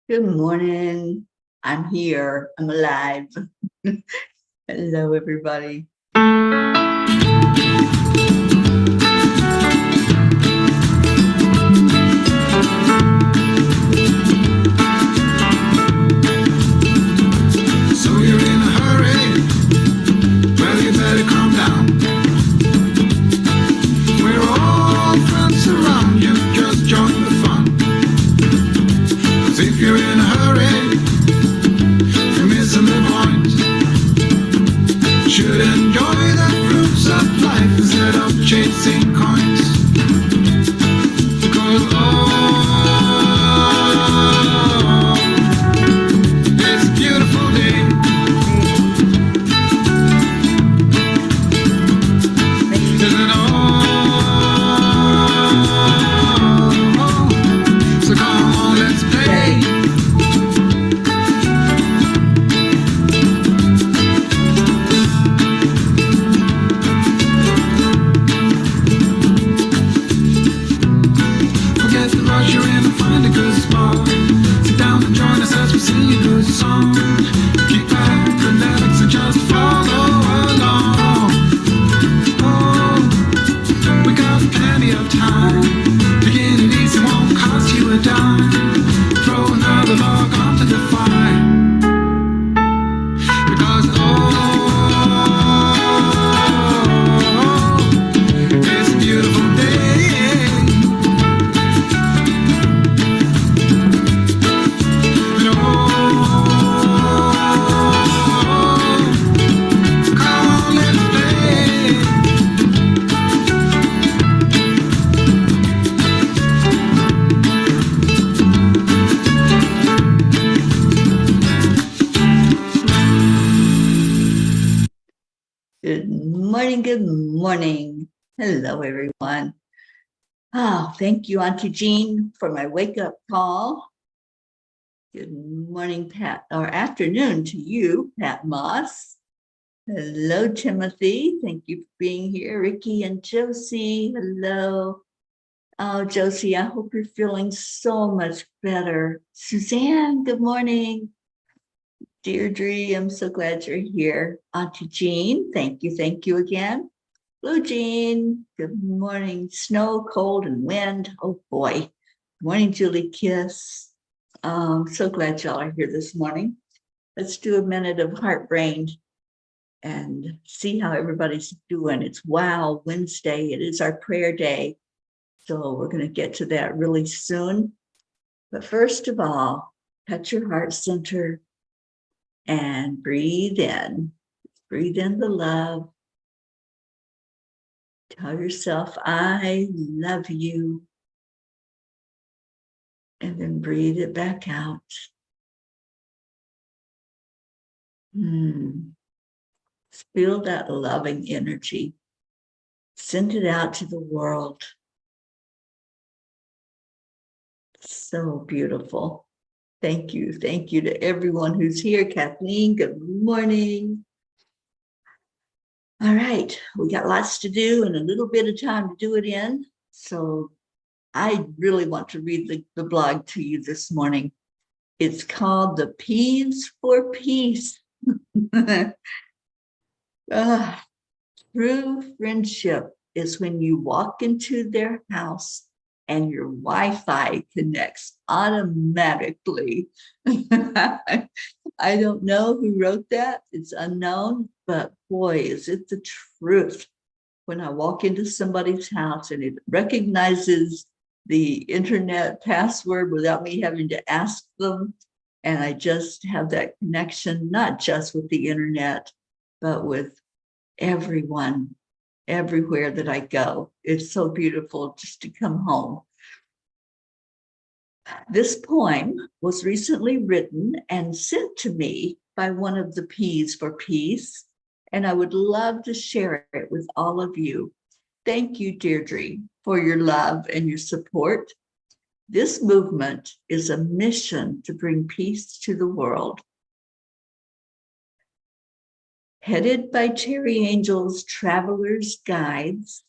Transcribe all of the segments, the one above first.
Good morning. I'm here. I'm alive. Hello, everybody. So you're in a hurry? Well, you better calm down. We're all friends around you, just join the fun. 'Cause if you're in a hurry, you're missing the point. Should enjoy the fruits of life instead of chasing coins. 'Cause it's a beautiful day. Isn't so come on, let's play. Forget the rush, you're in and find a good spot. Sit down and join us as we sing a good song. Keep back the lyrics and just follow along. Oh, we got plenty of time. Taking it easy won't cost you a dime. Throw another log onto the fire. Because it's a beautiful day. And come on, let's play. Good morning. Good morning. Hello, everyone. Oh, thank you, Auntie Jean, for my wake up call. Good morning, Pat, or afternoon to you, Pat Moss. Hello, Timothy. Thank you for being here. Ricky and Josie. Hello. Oh, Josie, I hope you're feeling so much better. Suzanne, good morning. Deirdre, I'm so glad you're here. Auntie Jean, thank you again. Blue Jean, good morning. Snow, cold, and wind. Oh boy. Good morning, Julie Kiss. So glad y'all are here this morning. Let's do a minute of heart brain and see how everybody's doing. It's Wow Wednesday. It is our prayer day. So we're going to get to that really soon. But first of all, touch your heart center and breathe in. Breathe in the love. Tell yourself, I love you. And then breathe it back out. Feel that loving energy. Send it out to the world. So beautiful. Thank you. Thank you to everyone who's here. Kathleen, good morning. All right, we got lots to do and a little bit of time to do it in. So I really want to read the blog to you this morning. It's called The Peas for Peace. True friendship is when you walk into their house and your Wi-Fi connects automatically. I don't know who wrote that. It's unknown, but boy, is it the truth. When I walk into somebody's house and it recognizes the internet password without me having to ask them, and I just have that connection, not just with the internet, but with everyone, everywhere that I go. It's so beautiful just to come home. This poem was recently written and sent to me by one of the P's for Peace, and I would love to share it with all of you. Thank you, Deirdre, for your love and your support. This movement is a mission to bring peace to the world. Headed by TeriAngel's traveler's guides,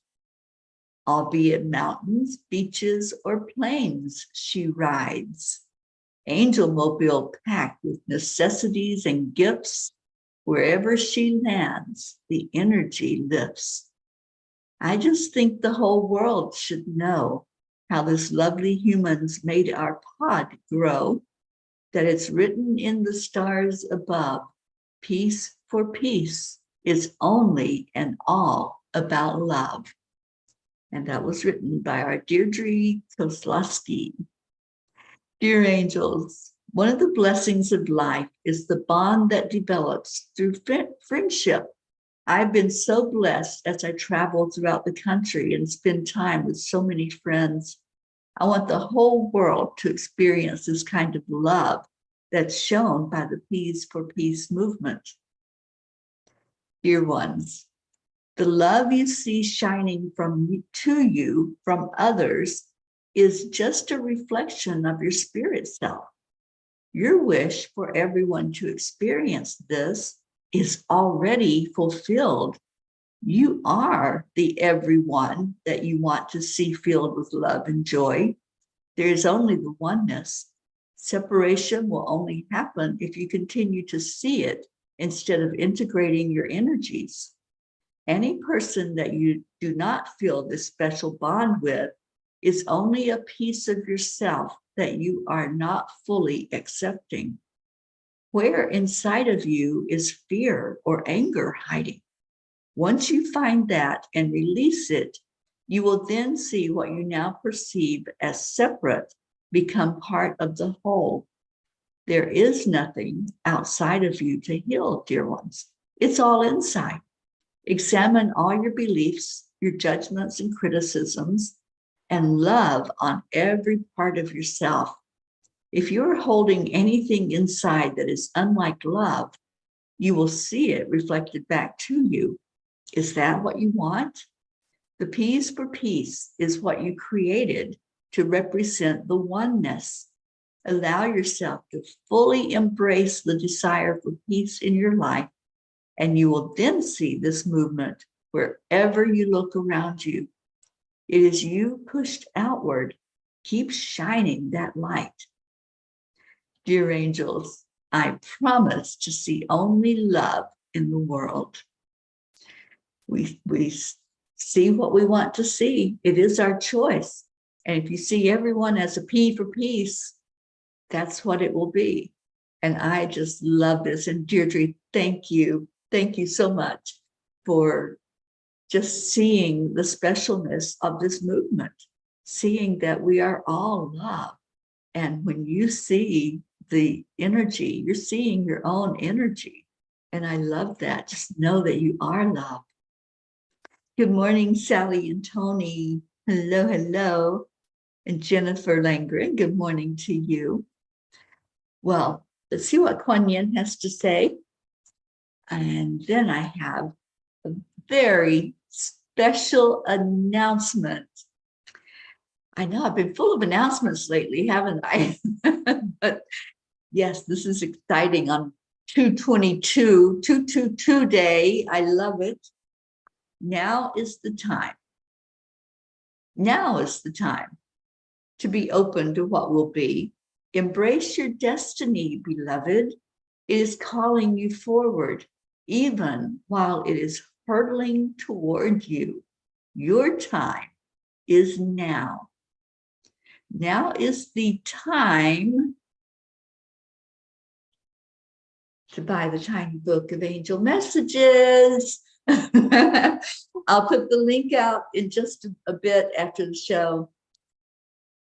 albeit mountains, beaches, or plains she rides. Angel mobile packed with necessities and gifts. Wherever she lands, the energy lifts. I just think the whole world should know how this lovely humans made our pod grow, that it's written in the stars above. Peace for peace is only and all about love. And that was written by our Deirdre Kozlowski. Dear angels, one of the blessings of life is the bond that develops through friendship. I've been so blessed as I travel throughout the country and spend time with so many friends. I want the whole world to experience this kind of love that's shown by the Peace for Peace movement. Dear ones, the love you see shining to you from others is just a reflection of your spirit self. Your wish for everyone to experience this is already fulfilled. You are the everyone that you want to see filled with love and joy. There is only the oneness. Separation will only happen if you continue to see it instead of integrating your energies. Any person that you do not feel this special bond with is only a piece of yourself that you are not fully accepting. Where inside of you is fear or anger hiding? Once you find that and release it, you will then see what you now perceive as separate become part of the whole. There is nothing outside of you to heal, dear ones. It's all inside. Examine all your beliefs, your judgments and criticisms, and love on every part of yourself. If you're holding anything inside that is unlike love, you will see it reflected back to you. Is that what you want? The peace for peace is what you created to represent the oneness. Allow yourself to fully embrace the desire for peace in your life, and you will then see this movement wherever you look around you. It is you pushed outward. Keep shining that light. Dear angels, I promise to see only love in the world. We see what we want to see. It is our choice. And if you see everyone as a P for peace, that's what it will be. And I just love this. And Deirdre, thank you. Thank you so much for just seeing the specialness of this movement, seeing that we are all love. And when you see the energy, you're seeing your own energy. And I love that. Just know that you are love. Good morning, Sally and Tony. Hello, hello. And Jennifer Langren, good morning to you. Well, let's see what Kuan Yin has to say. And then I have a very special announcement. I know I've been full of announcements lately, haven't I? But yes, this is exciting on 222 day. I love it. Now is the time. Now is the time to be open to what will be. Embrace your destiny, beloved. It is calling you forward, even while it is hurtling toward you. Your time is now. Now is the time to buy the tiny book of angel messages. I'll put the link out in just a bit after the show.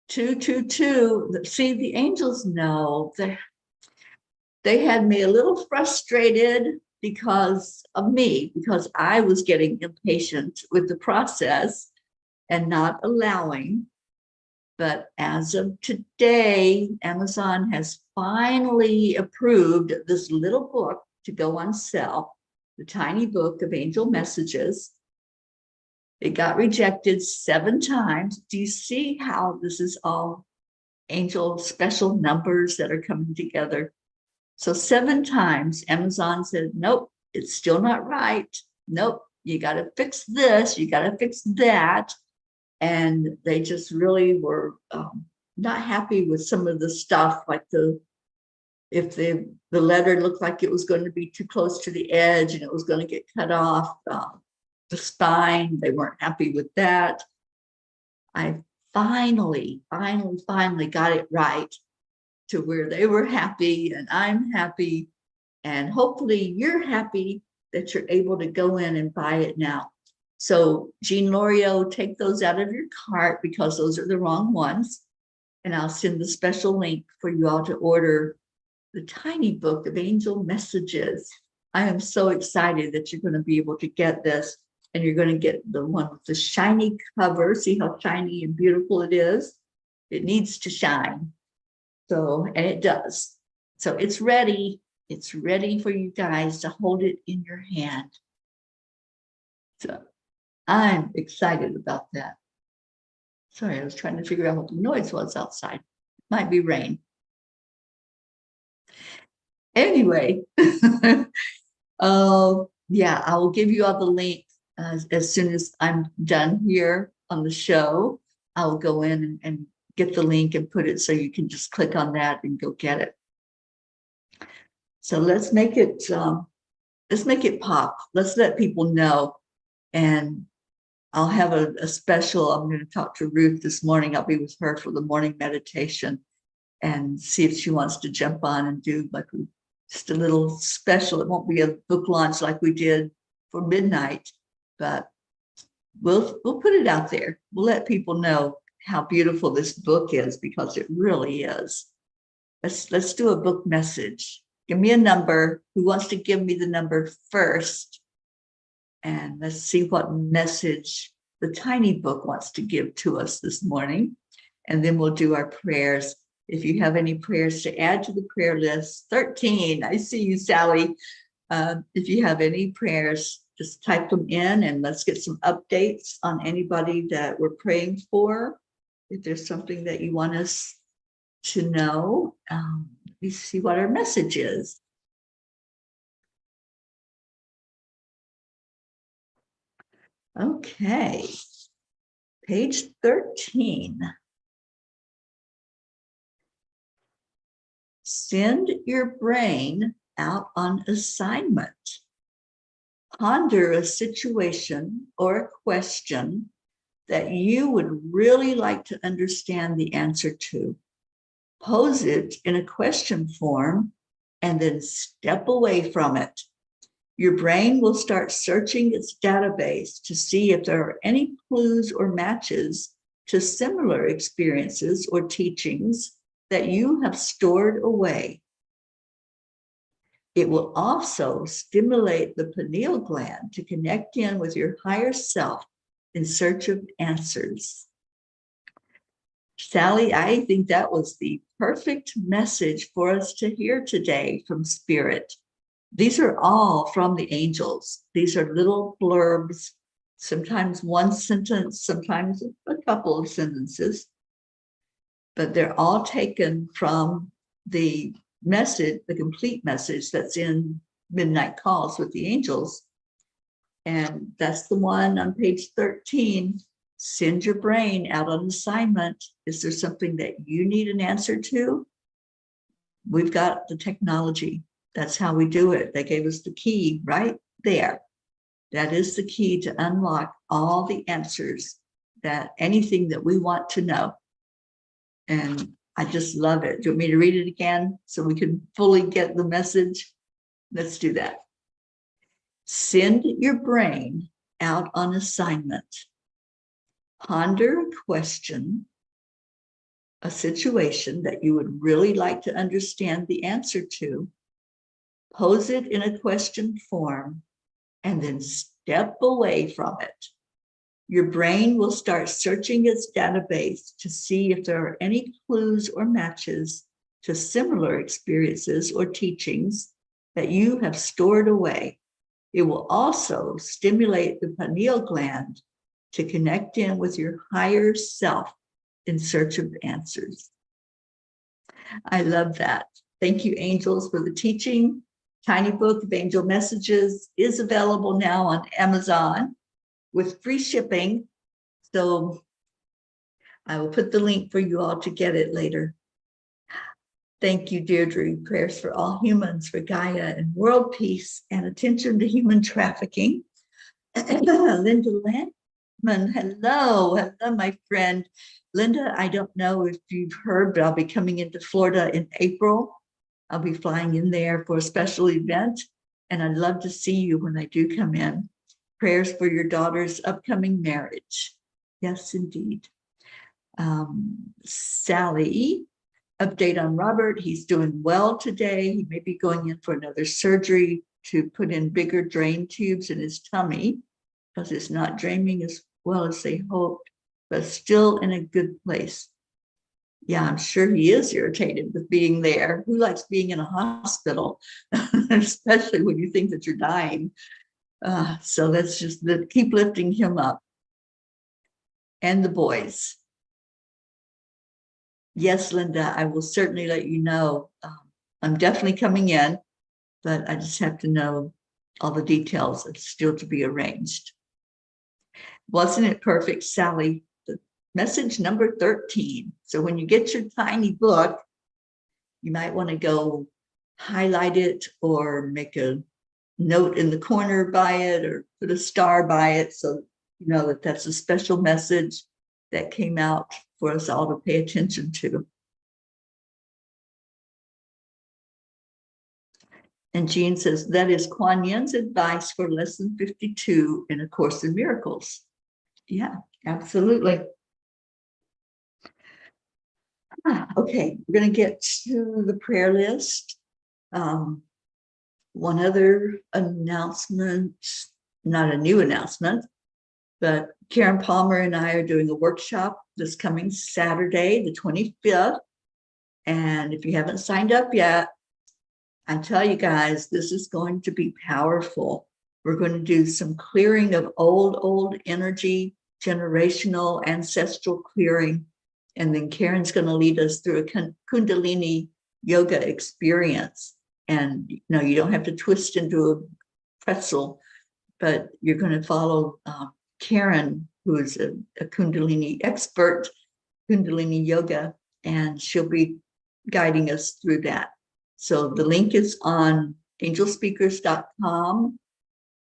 222. See, the angels know they had me a little frustrated because of me, because I was getting impatient with the process and not allowing. But as of today, Amazon has finally approved this little book to go on sale, the tiny book of angel messages. It got rejected 7 times. Do you see how this is all angel special numbers that are coming together? So 7 times Amazon said, nope, it's still not right. Nope, you got to fix this. You got to fix that. And they just really were not happy with some of the stuff, like if the letter looked like it was going to be too close to the edge and it was going to get cut off, the spine, they weren't happy with that. I finally got it right to where they were happy and I'm happy. And hopefully you're happy that you're able to go in and buy it now. So Jean Lorio, take those out of your cart because those are the wrong ones. And I'll send the special link for you all to order the tiny book of angel messages. I am so excited that you're going to be able to get this, and you're going to get the one with the shiny cover. See how shiny and beautiful it is? It needs to shine. So, and it does. So it's ready. It's ready for you guys to hold it in your hand. So I'm excited about that. Sorry, I was trying to figure out what the noise was outside. Might be rain. Anyway, yeah, I will give you all the link as soon as I'm done here on the show. I'll go in and get the link and put it so you can just click on that and go get it. So let's make it pop. Let's let people know. And I'll have a special, I'm going to talk to Ruth this morning. I'll be with her for the morning meditation and see if she wants to jump on and do like just a little special. It won't be a book launch like we did for midnight, but we'll put it out there. We'll let people know how beautiful this book is, because it really is. Let's do a book message. Give me a number. Who wants to give me the number first? And let's see what message the tiny book wants to give to us this morning. And then we'll do our prayers. If you have any prayers to add to the prayer list, 13, I see you, Sally. If you have any prayers, just type them in and let's get some updates on anybody that we're praying for. If there's something that you want us to know, let me see what our message is. Okay, page 13. Send your brain out on assignment. Ponder a situation or a question that you would really like to understand the answer to. Pose it in a question form and then step away from it. Your brain will start searching its database to see if there are any clues or matches to similar experiences or teachings that you have stored away. It will also stimulate the pineal gland to connect in with your higher self in search of answers. Sally, I think that was the perfect message for us to hear today from Spirit. These are all from the angels. These are little blurbs, sometimes one sentence, sometimes a couple of sentences, but they're all taken from the message, the complete message that's in Midnight Calls with the Angels. And that's the one on page 13. Send your brain out on assignment. Is there something that you need an answer to? We've got the technology. That's how we do it. They gave us the key right there. That is the key to unlock all the answers, that anything that we want to know. And I just love it. Do you want me to read it again so we can fully get the message? Let's do that. Send your brain out on assignment. Ponder a question, a situation that you would really like to understand the answer to. Pose it in a question form and then step away from it. Your brain will start searching its database to see if there are any clues or matches to similar experiences or teachings that you have stored away. It will also stimulate the pineal gland to connect in with your higher self in search of answers. I love that. Thank you, angels, for the teaching. Tiny Book of Angel Messages is available now on Amazon with free shipping. So I will put the link for you all to get it later. Thank you, Deirdre. Prayers for all humans, for Gaia and world peace, and attention to human trafficking. Linda Landman, hello, my friend. Linda, I don't know if you've heard, but I'll be coming into Florida in April. I'll be flying in there for a special event, and I'd love to see you when I do come in. Prayers for your daughter's upcoming marriage. Yes, indeed. Sally, update on Robert. He's doing well today. He may be going in for another surgery to put in bigger drain tubes in his tummy because it's not draining as well as they hoped, but still in a good place. Yeah, I'm sure he is irritated with being there. Who likes being in a hospital, especially when you think that you're dying? So let's just keep lifting him up. And the boys. Yes, Linda, I will certainly let you know. I'm definitely coming in, but I just have to know all the details. It's still to be arranged. Wasn't it perfect, Sally? The message number 13. So when you get your tiny book, you might want to go highlight it or make a note in the corner by it or put a star by it so you know that that's a special message that came out for us all to pay attention to. And Jean says, that is Kuan Yin's advice for lesson 52 in A Course in Miracles. Yeah, absolutely. Okay, we're going to get to the prayer list. One other announcement, not a new announcement, but Karen Palmer and I are doing a workshop this coming Saturday, the 25th. And if you haven't signed up yet, I tell you guys, this is going to be powerful. We're going to do some clearing of old energy, generational, ancestral clearing. And then Karen's going to lead us through a Kundalini yoga experience. And you know, you don't have to twist into a pretzel, but you're going to follow Karen, who is a Kundalini expert, Kundalini yoga, and she'll be guiding us through that. So the link is on angelspeakers.com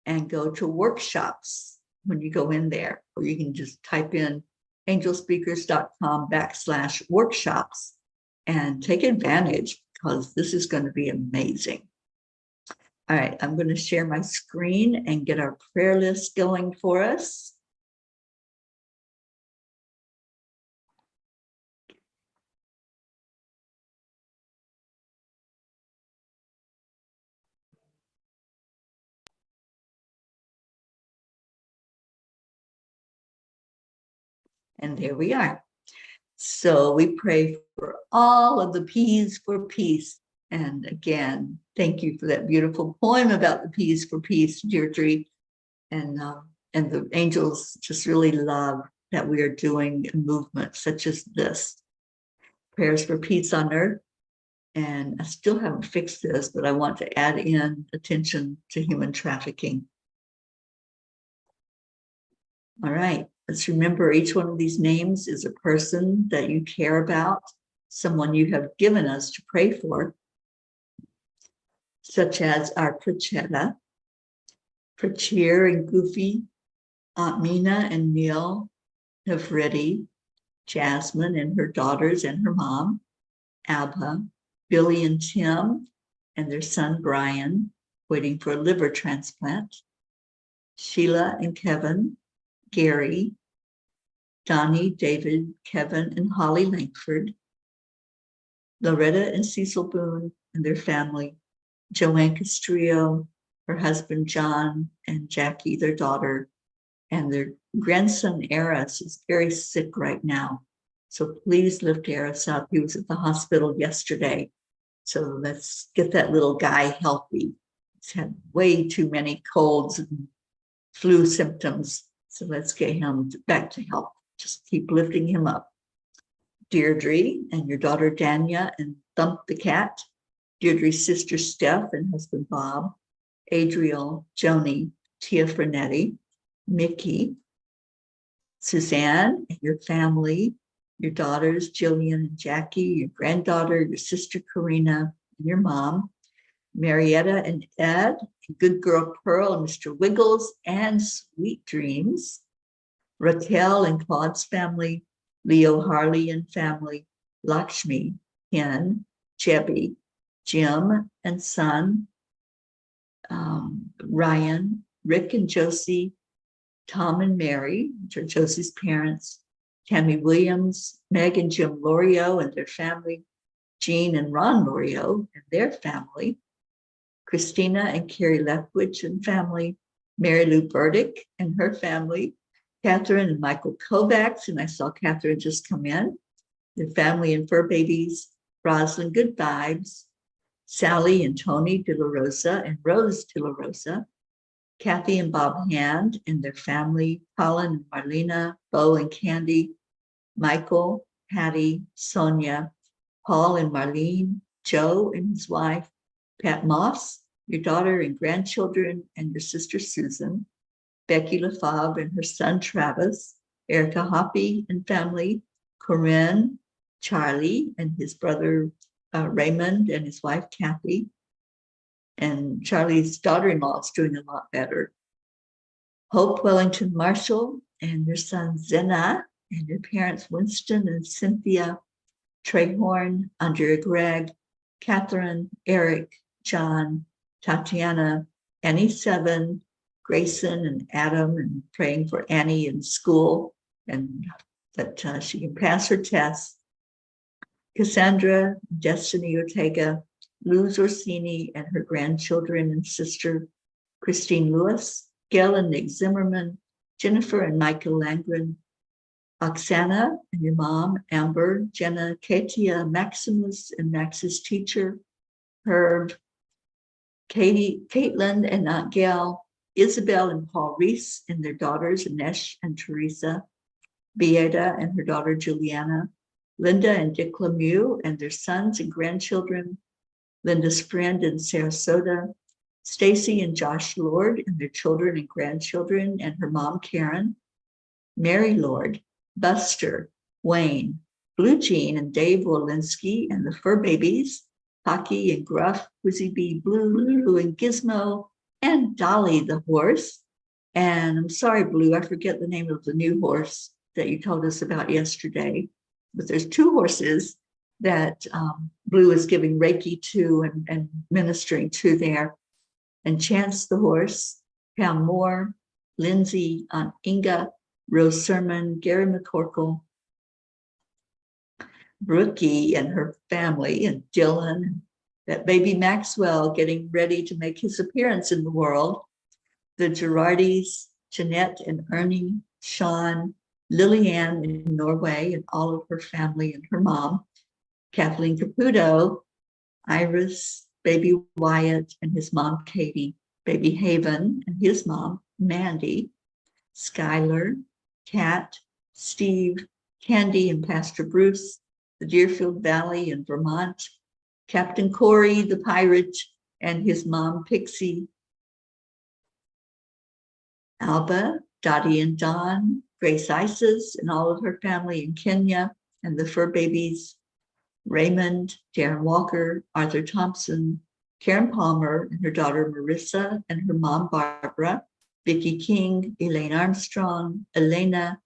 and go to workshops when you go in there, or you can just type in angelspeakers.com/workshops and take advantage because this is going to be amazing. All right, I'm going to share my screen and get our prayer list going for us. And there we are. So we pray for all of the P's for peace. And again, thank you for that beautiful poem about the P's for peace, Deirdre. And the angels just really love that we are doing a movement such as this. Prayers for peace on earth. And I still haven't fixed this, but I want to add in attention to human trafficking. All right, let's remember each one of these names is a person that you care about, someone you have given us to pray for, such as our Prachetta, Prachir and Goofy, Aunt Mina and Neil, Navritti, Jasmine and her daughters and her mom, Abha, Billy and Tim, and their son Brian, waiting for a liver transplant, Sheila and Kevin, Gary, Donnie, David, Kevin, and Holly Langford, Loretta and Cecil Boone and their family, Joanne Castrillo, her husband John, and Jackie, their daughter, and their grandson Eris is very sick right now. So please lift Eris up. He was at the hospital yesterday. So let's get that little guy healthy. He's had way too many colds and flu symptoms. So let's get him back to health. Just keep lifting him up. Deirdre and your daughter Dania and Thump the cat, Deirdre's sister Steph and husband Bob, Adriel, Joni, Tia Frenetti, Mickey, Suzanne and your family, your daughters, Jillian and Jackie, your granddaughter, your sister, Karina, and your mom, Marietta and Ed, and good girl Pearl and Mr. Wiggles, and Sweet Dreams, Raquel and Claude's family, Leo Harley and family, Lakshmi, Ken, Jebby, Jim and son, Ryan, Rick and Josie, Tom and Mary, which are Josie's parents, Tammy Williams, Meg and Jim Lorio and their family, Jean and Ron Lorio and their family, Christina and Carrie Lethwich and family, Mary Lou Burdick and her family, Catherine and Michael Kovacs, and I saw Catherine just come in, their family and fur babies, Roslyn Good Vibes, Sally and Tony De La Rosa and Rose De La Rosa, Kathy and Bob Hand and their family, Colin and Marlena, Bo and Candy, Michael, Patty, Sonia, Paul and Marlene, Joe and his wife, Pat Moss, your daughter and grandchildren, and your sister Susan, Becky LaFave and her son Travis, Erica Hoppy and family, Corinne, Charlie and his brother Raymond and his wife Kathy, and Charlie's daughter-in-law is doing a lot better. Hope Wellington Marshall and your son Zena and your parents Winston and Cynthia, Trey Horn, Andrea Gregg, Catherine, Eric, John, Tatiana, Annie Seven, Grayson and Adam, and praying for Annie in school and that she can pass her tests. Cassandra, Destiny Ortega, Luz Orsini and her grandchildren and sister, Christine Lewis, Gail and Nick Zimmerman, Jennifer and Michael Langren, Oksana and your mom, Amber, Jenna, Katia, Maximus and Max's teacher, Herb, Katie, Caitlin and Aunt Gail, Isabel and Paul Reese and their daughters, Anesh and Teresa, Beata and her daughter, Juliana, Linda and Dick Lemieux and their sons and grandchildren, Linda's friend in Sarasota, Stacy and Josh Lord and their children and grandchildren, and her mom, Karen, Mary Lord, Buster, Wayne, Blue Jean and Dave Walensky and the fur babies, Hockey and Gruff, Wizzy Bee, Blue, Lulu and Gizmo, and Dolly the horse. And I'm sorry, Blue, I forget the name of the new horse that you told us about yesterday, but there's two horses that Blue is giving Reiki to and ministering to there. And Chance the horse, Pam Moore, Lindsay, Aunt Inga, Rose Sermon, Gary McCorkle, Brookie and her family, and Dylan, that baby Maxwell getting ready to make his appearance in the world, the Girardis, Jeanette and Ernie, Sean, Lillian in Norway and all of her family and her mom, Kathleen Caputo, Iris, baby Wyatt and his mom, Katie, baby Haven and his mom, Mandy, Skylar, Kat, Steve, Candy and Pastor Bruce, the Deerfield Valley in Vermont, Captain Corey, the pirate, and his mom, Pixie, Alba, Dottie and Don, Grace Isis and all of her family in Kenya, and the fur babies, Raymond, Darren Walker, Arthur Thompson, Karen Palmer and her daughter Marissa and her mom Barbara, Vicki King, Elaine Armstrong, Elena,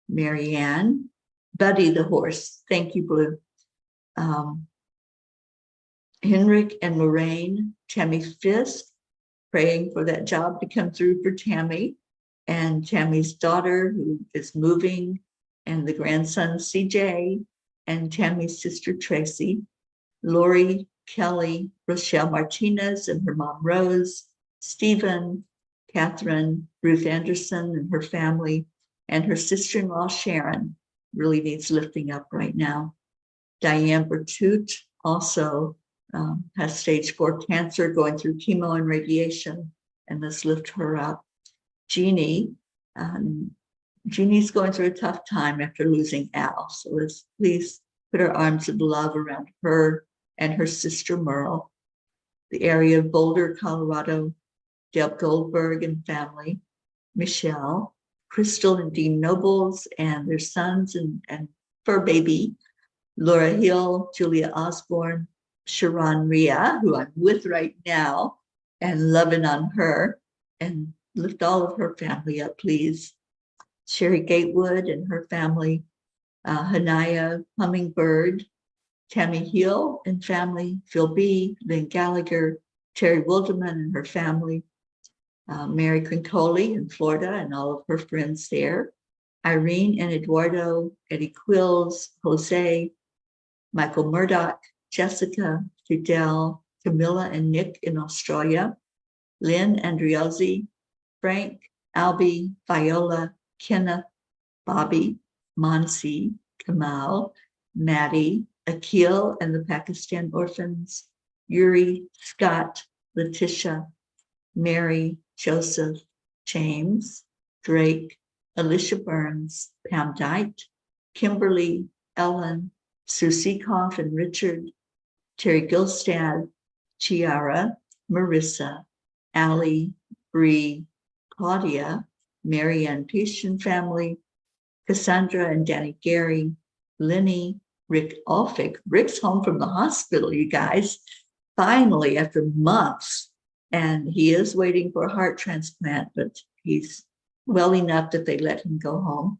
Marianne, Buddy the horse. Thank you, Blue. Henrik and Lorraine, Tammy Fisk, praying for that job to come through for Tammy, and Tammy's daughter who is moving, and the grandson CJ, and Tammy's sister Tracy, Lori, Kelly, Rochelle Martinez and her mom Rose, Stephen, Catherine, Ruth Anderson and her family, and her sister-in-law Sharon really needs lifting up right now. Diane Bertut also has stage 4 cancer, going through chemo and radiation, and let's lift her up. Jeannie, Jeannie's going through a tough time after losing Al, so let's please put our arms of love around her and her sister Merle. The area of Boulder, Colorado, Deb Goldberg and family, Michelle, Crystal and Dean Nobles and their sons and fur baby, Laura Hill, Julia Osborne, Sharon Rhea, who I'm with right now, and loving on her, and lift all of her family up, please. Sherry Gatewood and her family, Hanaya Hummingbird, Tammy Hill and family, Phil B., Lynn Gallagher, Terry Wilderman and her family, Mary Crincoli in Florida and all of her friends there, Irene and Eduardo, Eddie Quills, Jose, Michael Murdoch, Jessica, Fidel, Camilla and Nick in Australia, Lynn Andriozzi, Frank, Albie, Viola, Kenneth, Bobby, Monsi, Kamal, Maddie, Akil and the Pakistan orphans, Yuri, Scott, Letitia, Mary, Joseph, James, Drake, Alicia Burns, Pam Dite, Kimberly, Ellen, Sue Seekoff and Richard, Terry Gilstad, Chiara, Marissa, Allie, Bree, Claudia, Marianne Peace family, Cassandra and Danny Gary, Lenny, Rick Alfick. Rick's home from the hospital, you guys, finally after months. And he is waiting for a heart transplant, but he's well enough that they let him go home.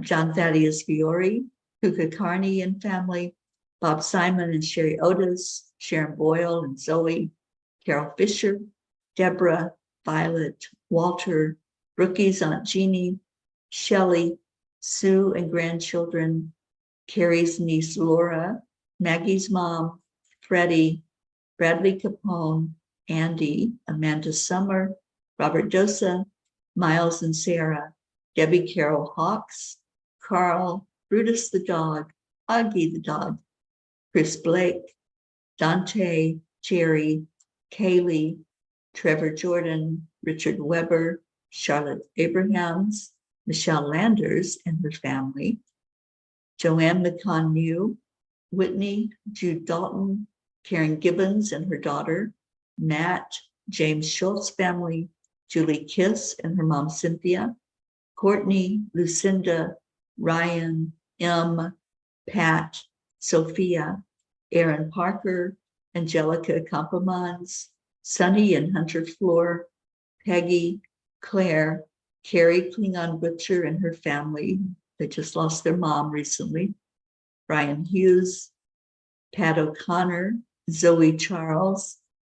John Thaddeus Fiore, Kuka Carney and family, Bob Simon and Sherry Otis, Sharon Boyle and Zoe, Carol Fisher, Deborah, Violet, Walter, Brookie's Aunt Jeannie, Shelley, Sue and grandchildren, Carrie's niece Laura, Maggie's mom, Freddie, Bradley Capone, Andy, Amanda Summer, Robert Dosa, Miles and Sarah, Debbie Carol Hawks, Carl, Brutus the dog, Augie the dog, Chris Blake, Dante, Jerry, Kaylee, Trevor Jordan, Richard Weber, Charlotte Abrahams, Michelle Landers and her family, Joanne McConnew, Whitney, Jude Dalton, Karen Gibbons and her daughter, Matt, James Schultz family, Julie Kiss and her mom Cynthia, Courtney, Lucinda, Ryan, M, Pat, Sophia, Aaron Parker, Angelica Campamans, Sunny and Hunter Floor, Peggy, Claire, Carrie Klingon Butcher and her family. They just lost their mom recently. Brian Hughes, Pat O'Connor, Zoe Charles,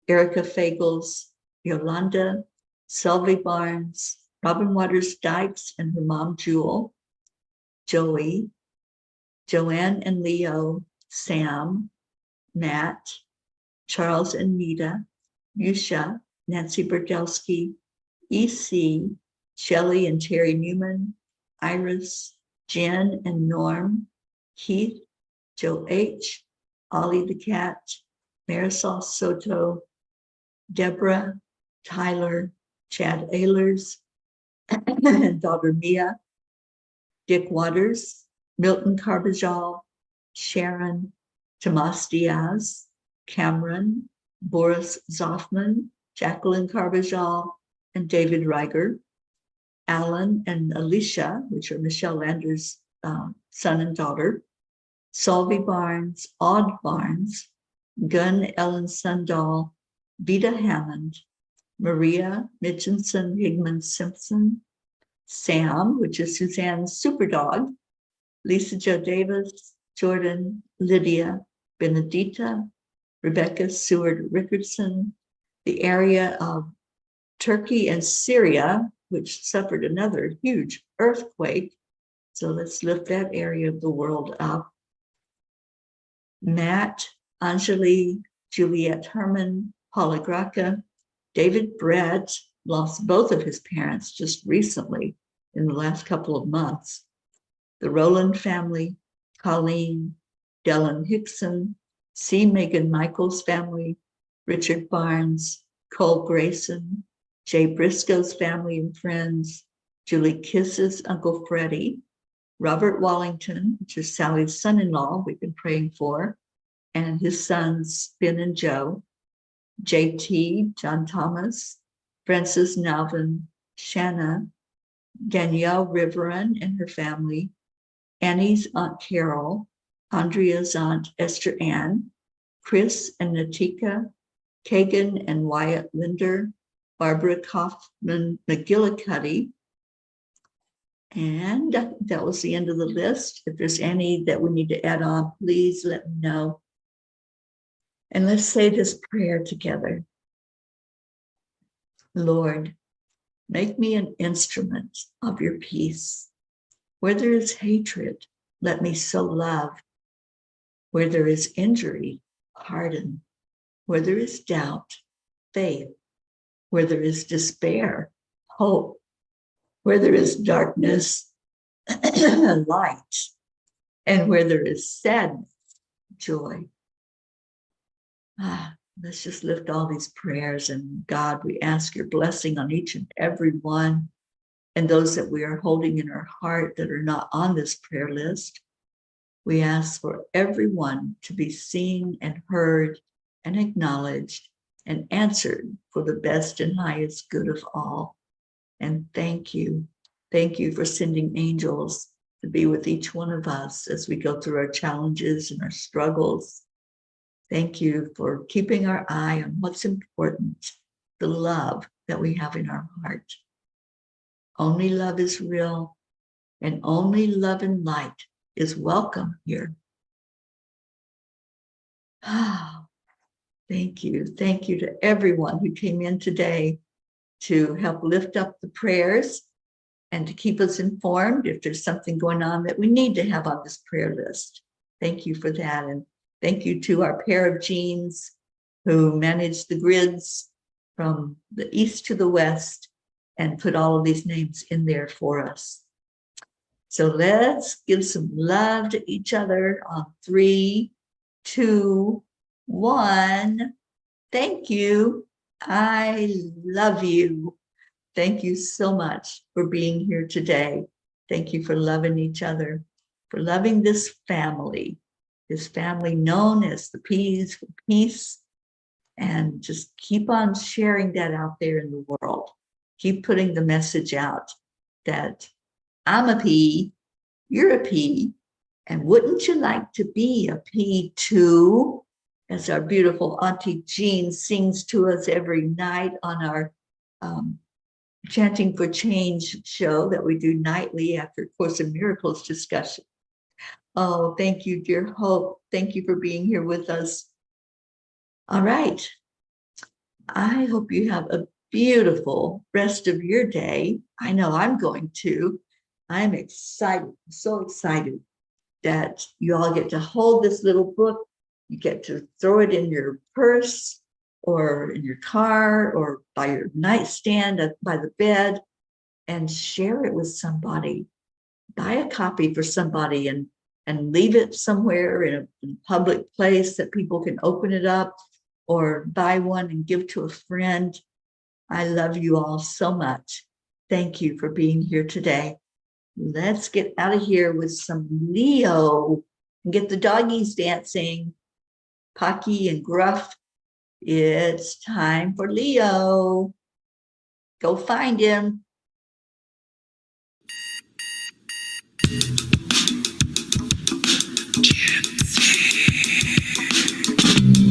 Erica Fagels, Yolanda, Sylvie Barnes, Robin Waters Dykes and her mom Jewel, Joey, Joanne and Leo, Sam, Matt, Charles and Nita, Yusha, Nancy Berdelsky, EC, Shelley and Terry Newman, Iris, Jen and Norm, Keith, Joe H, Ollie the cat, Marisol Soto, Deborah, Tyler, Chad Ehlers, and daughter Mia, Dick Waters, Milton Carbajal, Sharon, Tomas Diaz, Cameron, Boris Zoffman, Jacqueline Carbajal, and David Reiger, Alan and Alicia, which are Michelle Landers' son and daughter, Solvie Barnes, Odd Barnes, Gunn Ellen Sundahl, Vita Hammond, Maria Mitchinson Higman Simpson, Sam, which is Suzanne's super dog, Lisa Jo Davis, Jordan, Lydia, Benedita, Rebecca Seward Rickardson, the area of Turkey and Syria, which suffered another huge earthquake. So let's lift that area of the world up. Matt, Anjali, Juliette Herman, Paula Graca, David Brett lost both of his parents just recently in the last couple of months. The Rowland family, Colleen, Dylan Hickson, C. Megan Michaels family, Richard Barnes, Cole Grayson, Jay Briscoe's family and friends, Julie Kiss's Uncle Freddie, Robert Wallington, which is Sally's son-in-law we've been praying for, and his sons, Ben and Joe, JT, John Thomas, Francis Nalvin, Shanna, Danielle Riveron and her family, Annie's Aunt Carol, Andrea's Aunt Esther Ann, Chris and Natika, Kagan and Wyatt Linder, Barbara Kaufman McGillicuddy. And that was the end of the list. If there's any that we need to add on, please let me know. And let's say this prayer together. Lord, make me an instrument of your peace. Where there is hatred, let me sow love. Where there is injury, pardon. Where there is doubt, faith. Where there is despair, hope. Where there is darkness, light. And where there is sadness, joy. Let's just lift all these prayers, and God, we ask your blessing on each and every one, and those that we are holding in our heart that are not on this prayer list. We ask for everyone to be seen and heard and acknowledged and answered for the best and highest good of all. And thank you. Thank you for sending angels to be with each one of us as we go through our challenges and our struggles. Thank you for keeping our eye on what's important, the love that we have in our heart. Only love is real, and only love and light is welcome here. Thank you. Thank you to everyone who came in today to help lift up the prayers and to keep us informed if there's something going on that we need to have on this prayer list. Thank you for that. And thank you to our pair of genes who managed the grids from the east to the west and put all of these names in there for us. So let's give some love to each other on 3, 2, 1. Thank you. I love you. Thank you so much for being here today. Thank you for loving each other, for loving this family known as the P's for Peace. And just keep on sharing that out there in the world. Keep putting the message out that I'm a P, you're a P, and wouldn't you like to be a P too? As our beautiful Auntie Jean sings to us every night on our Chanting for Change show that we do nightly after Course in Miracles discussion. Oh, thank you, dear Hope. Thank you for being here with us. All right. I hope you have a beautiful rest of your day. I know I'm going to. I'm excited, so excited that you all get to hold this little book. You get to throw it in your purse or in your car or by your nightstand by the bed and share it with somebody. Buy a copy for somebody and leave it somewhere in a public place that people can open it up, or buy one and give to a friend. I love you all so much. Thank you for being here today. Let's get out of here with some Leo and get the doggies dancing. Pocky and Gruff, it's time for Leo. Go find him.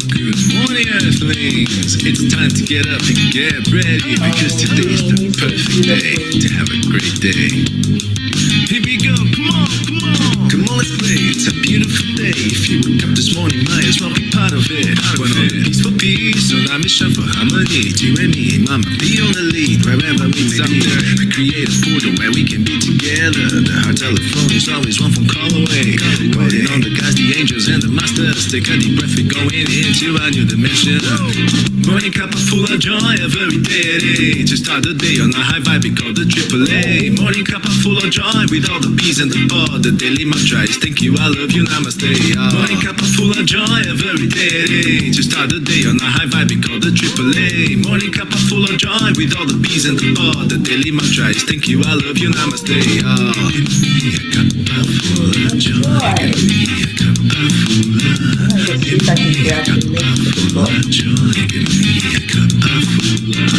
Good morning, Earthlings. It's time to get up and get ready because today's the perfect day to have a great day. Here we go, come on, come on. Come on, let's play, it's a beautiful day. If you woke up this morning, might as well be part of it. One of peace for peace, on our mission for harmony. You and me, mama, be on the lead, wherever we may be. We create a portal where we can be together. The heart telephone is always one phone call away. Calling on the guys, the angels, and the masters. Take a deep breath, we're going into a new dimension. Morning cup of full of joy every day. To start the day on a high vibe, we call the AAA. Morning cup of full of joy with all the B's and the bar. The daily mantra is thank you, I love you, namaste. Morning cup of full of joy every day. To start the day on a high vibe, we call the AAA. Morning cup of full of joy with all the B's and the bar. The daily mantra is thank you, I love you, namaste. Give me a cup of full of joy. Give me a cup of full of. Give me a cup of full of joy. Give me a cup of full of.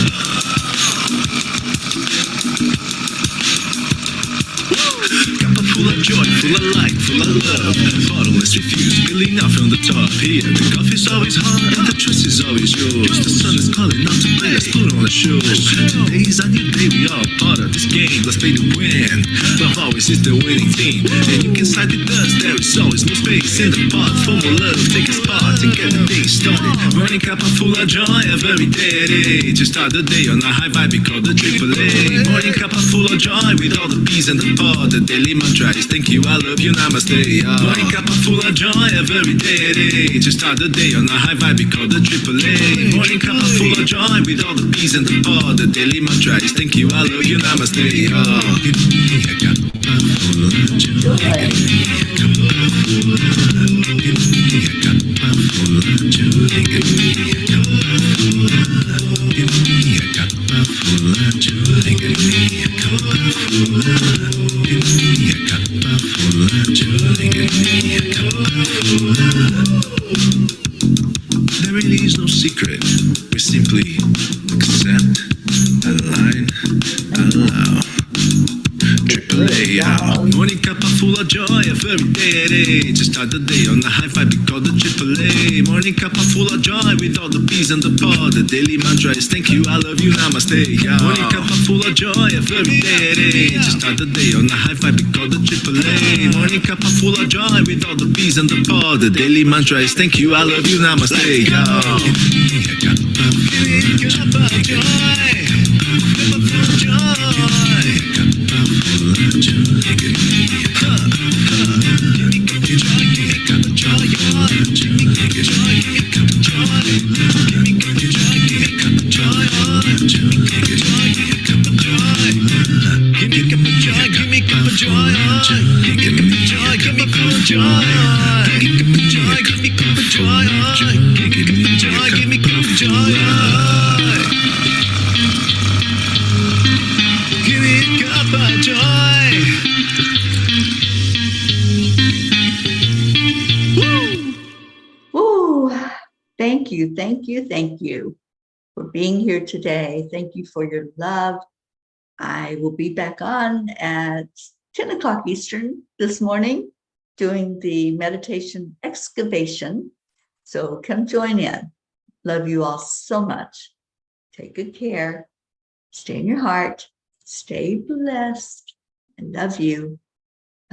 Cup of full of joy, full of light. lean out from the top here. The coffee's always hot and the trust is always yours. The sun is calling out to play, let's put on a show. Today's a new day, we are part of this game. Let's play to win. Love always is the winning team. And you can side with us, there is always no space in the pot. For more love, take a spot and get the day started. Morning cup of full of joy, a very day. To start the day on a high vibe, we call the AAA. Morning cup of full of joy with all the peas and the pod. The daily mantra is thank you, I love you, namaste. Morning cup of full of joy, a very day. To start the day on a high vibe, we call the AAA. Morning cup of full of joy with all the peas and the pod. The daily mantra is thank you, I love you, namaste. Give me a cup full of joy. Give me a cup full of love. Give me a cup full of joy. Give me a cup full of love. Give me a cup full of joy. Give me a cup full of love. Give me a cup full of joy. Give me a cup full of love. There really is no secret. We simply accept, align, allow. AAA, morning cup full of joy, a very day. To start the day on the high five, we call the AAA. Morning cup full of joy with all the peas and the pod. The daily mantra is thank you, I love you, namaste. Morning cup full of joy, a very day. To start the day on the high five, we call the AAA. Morning cup full of joy with all the peas and the pod. The daily mantra is thank you, I love you, namaste. Give me a cup of joy. Thank you for being here today. Thank you for your love. I will be back on at 10 o'clock Eastern this morning doing the meditation excavation. So come join in. Love you all so much. Take good care. Stay in your heart. Stay blessed. I love you.